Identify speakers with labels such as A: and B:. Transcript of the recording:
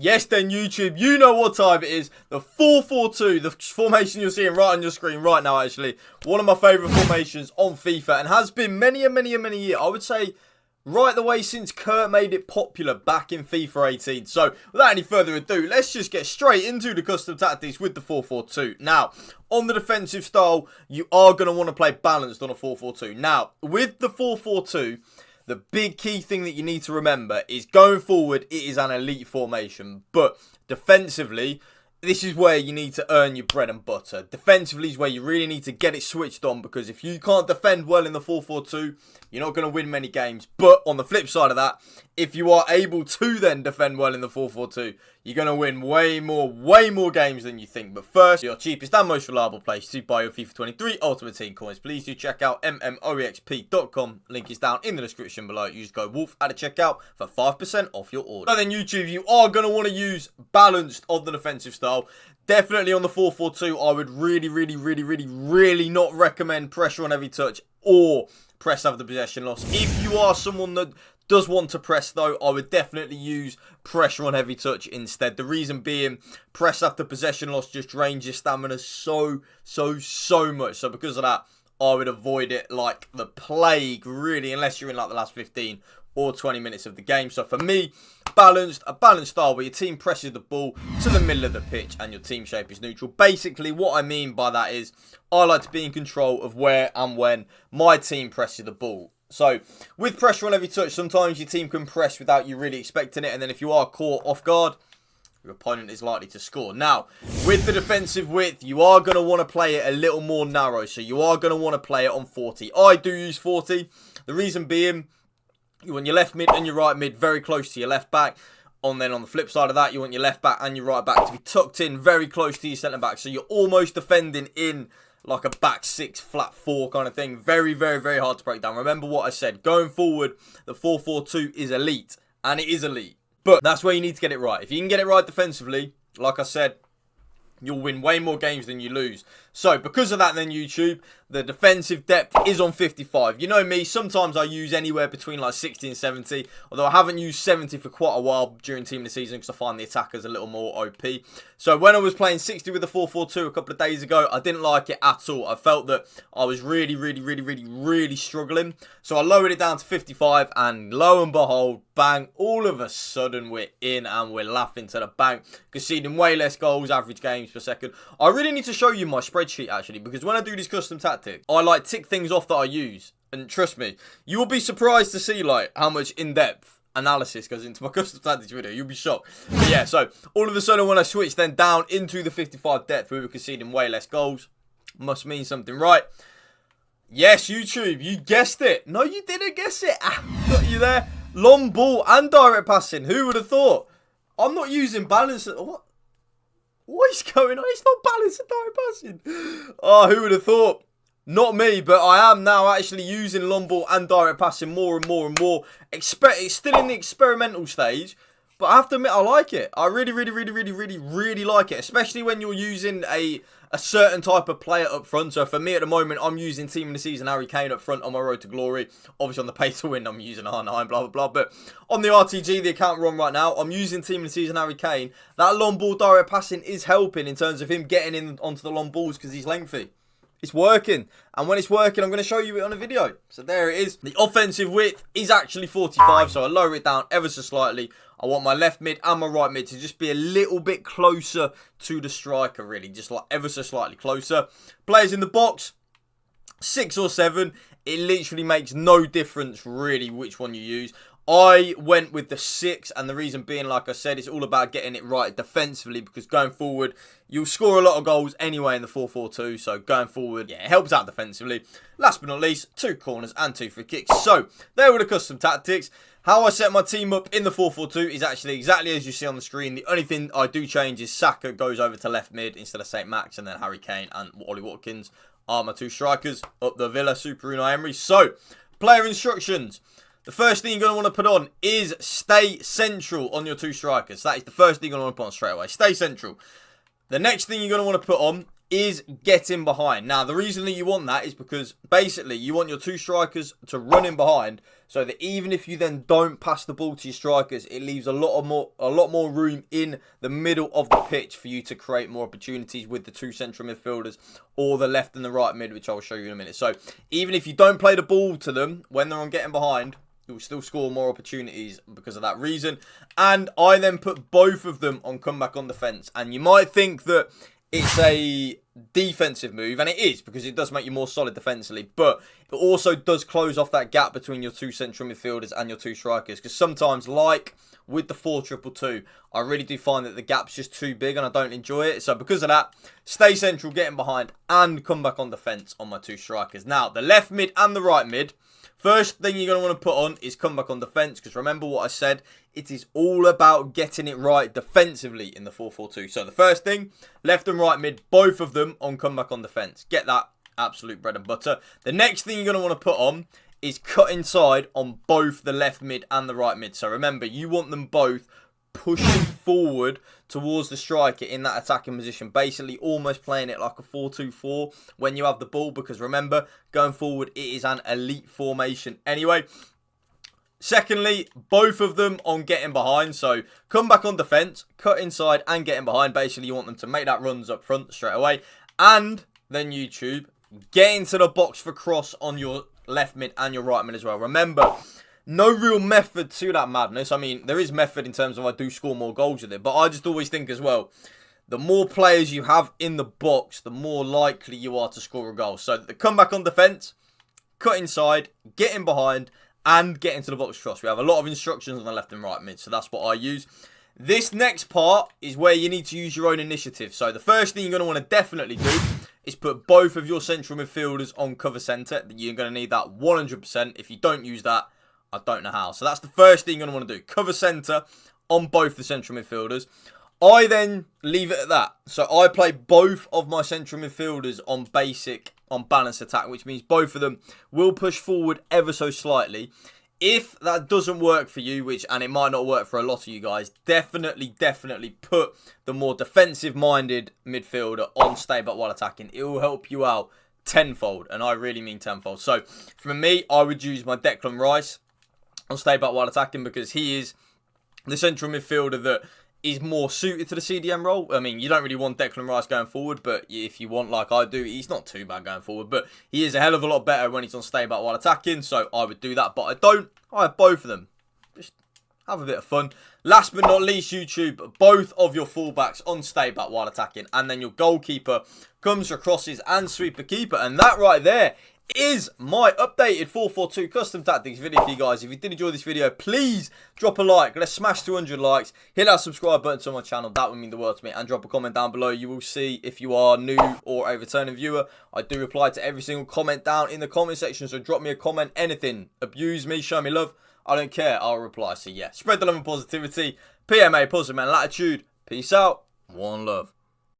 A: Yes, then YouTube, you know what time it is. The 4-4-2, the formation you're seeing right on your screen right now, actually. One of my favourite formations on FIFA and has been many a year. I would say right the way since Kurt made it popular back in FIFA 18. So, without any further ado, let's just get straight into the custom tactics with the 4-4-2. Now, on the defensive style, you are going to want to play balanced on a 4-4-2. Now, with the 4-4-2... the big key thing that you need to remember is going forward, it is an elite formation. But defensively, this is where you need to earn your bread and butter. Defensively is where you really need to get it switched on. Because if you can't defend well in the 4-4-2, you're not going to win many games. But on the flip side of that, if you are able to then defend well in the 4-4-2, you're going to win way more games than you think. But first, your cheapest and most reliable place to buy your FIFA 23 Ultimate Team coins. Please do check out mmoexp.com. Link is down in the description below. Use code Wolf at the checkout for 5% off your order. So then YouTube, you are going to want to use balanced on the defensive style. Definitely on the 4-4-2, I would really not recommend pressure on every touch or press after possession loss. If you are someone that does want to press though, I would definitely use pressure on heavy touch instead. The reason being, press after possession loss just drains your stamina so much. So because of that, I would avoid it like the plague, really, unless you're in like the last 15 or 20 minutes of the game. So for me, a balanced style where your team presses the ball to the middle of the pitch and your team shape is neutral. Basically, what I mean by that is I like to be in control of where and when my team presses the ball. So, with pressure on every touch, sometimes your team can press without you really expecting it. And then if you are caught off guard, your opponent is likely to score. Now, with the defensive width, you are going to want to play it a little more narrow. So, you are going to want to play it on 40. I do use 40. The reason being, you want your left mid and your right mid very close to your left back. And then on the flip side of that, you want your left back and your right back to be tucked in very close to your centre back. So, you're almost defending in like a back 6, flat 4 kind of thing. Very hard to break down. Remember what I said. Going forward, the 4-4-2 is elite. And it is elite. But that's where you need to get it right. If you can get it right defensively, like I said, you'll win way more games than you lose. So, because of that then, YouTube, the defensive depth is on 55. You know me, sometimes I use anywhere between like 60 and 70. Although I haven't used 70 for quite a while during Team of the Season because I find the attackers a little more OP. So, when I was playing 60 with the 4-4-2 a couple of days ago, I didn't like it at all. I felt that I was really struggling. So, I lowered it down to 55 and lo and behold, bang, all of a sudden we're in and we're laughing to the bank. Conceding way less goals, average games per second. I really need to show you my spreadsheet actually, because when I do these custom tactics, I like tick things off that I use. And trust me, you will be surprised to see like how much in-depth analysis goes into my custom tactics video. You'll be shocked. But yeah, so all of a sudden when I switch then down into the 55 depth, we were conceding way less goals. Must mean something, right? Yes, YouTube, you guessed it. No, you didn't guess it. Got you there. Long ball and direct passing. Who would have thought? I'm not using balance. What is going on? It's not balance and direct passing. Oh, who would have thought? Not me, but I am now actually using long ball and direct passing more and more. It's still in the experimental stage, but I have to admit I like it. I really like it, especially when you're using a certain type of player up front. So for me at the moment, I'm using Team of the Season Harry Kane up front on my road to glory. Obviously on the pay to win, I'm using R9, blah, blah, blah. But on the RTG, the account we're on right now, I'm using Team of the Season Harry Kane. That long ball direct passing is helping in terms of him getting in onto the long balls because he's lengthy. It's working. And when it's working, I'm going to show you it on a video. So there it is. The offensive width is actually 45. So I lower it down ever so slightly. I want my left mid and my right mid to just be a little bit closer to the striker, really. Just like ever so slightly closer. Players in the box, 6 or 7. It literally makes no difference, really, which one you use. I went with the 6, and the reason being, like I said, it's all about getting it right defensively, because going forward, you'll score a lot of goals anyway in the 4-4-2, so going forward, yeah, it helps out defensively. Last but not least, 2 corners and 2 free kicks. So, there were the custom tactics. How I set my team up in the 4-4-2 is actually exactly as you see on the screen. The only thing I do change is Saka goes over to left mid instead of St. Max, and then Harry Kane and Ollie Watkins are my 2 strikers up the Villa Super Unai Emery. So, player instructions. The first thing you're going to want to put on is stay central on your 2 strikers. That is the first thing you're going to want to put on straight away. Stay central. The next thing you're going to want to put on is getting behind. Now, the reason that you want that is because basically you want your 2 strikers to run in behind, so that even if you then don't pass the ball to your strikers, it leaves a lot more room in the middle of the pitch for you to create more opportunities with the 2 central midfielders or the left and the right mid, which I'll show you in a minute. So even if you don't play the ball to them when they're on getting behind, you'll still score more opportunities because of that reason. And I then put both of them on comeback on defence. And you might think that it's a defensive move, and it is, because it does make you more solid defensively, but it also does close off that gap between your 2 central midfielders and your 2 strikers, because sometimes, like with the 4-2-2, I really do find that the gap's just too big and I don't enjoy it. So because of that, stay central, getting behind, and come back on defence on my 2 strikers. Now, the left mid and the right mid, first thing you're going to want to put on is come back on defence, because remember what I said, it is all about getting it right defensively in the 4-4-2. So the first thing, left and right mid, both of them on come back on defence. Get that absolute bread and butter. The next thing you're going to want to put on is cut inside on both the left mid and the right mid. So remember, you want them both pushing forward towards the striker in that attacking position, basically almost playing it like a 4-2-4 when you have the ball, because remember, going forward, it is an elite formation anyway. Secondly, both of them on getting behind, so come back on defence, cut inside and getting behind. Basically, you want them to make that runs up front straight away. And then YouTube, get into the box for cross on your left mid and your right mid as well. Remember, no real method to that madness. I mean, there is method in terms of I do score more goals with it, but I just always think as well, the more players you have in the box, the more likely you are to score a goal. So the comeback on defence, cut inside, get in behind, and get into the box cross. We have a lot of instructions on the left and right mid, so that's what I use. This next part is where you need to use your own initiative. So the first thing you're going to want to definitely do is put both of your central midfielders on cover centre. You're going to need that 100%. If you don't use that, I don't know how. So that's the first thing you're going to want to do. Cover centre on both the central midfielders. I then leave it at that. So I play both of my central midfielders on balanced attack, which means both of them will push forward ever so slightly. If that doesn't work for you, and it might not work for a lot of you guys, definitely put the more defensive-minded midfielder on stay back while attacking. It will help you out tenfold, and I really mean tenfold. So for me, I would use my Declan Rice on stay back while attacking, because he is the central midfielder that is more suited to the CDM role. I mean, you don't really want Declan Rice going forward, but if you want, like I do, he's not too bad going forward, but he is a hell of a lot better when he's on stay back while attacking, so I would do that, but I don't. I have both of them. Just have a bit of fun. Last but not least, YouTube, both of your fullbacks on stay back while attacking, and then your goalkeeper comes for crosses and sweeper keeper, and that right there is my updated 4-4-2 custom tactics video for you guys. If you did enjoy this video, please drop a like. Let's smash 200 likes. Hit that subscribe button to my channel. That would mean the world to me. And drop a comment down below. You will see if you are new or a returning viewer. I do reply to every single comment down in the comment section. So drop me a comment. Anything. Abuse me. Show me love. I don't care. I'll reply. So yeah. Spread the love and positivity. PMA, positive man, latitude. Peace out. One love.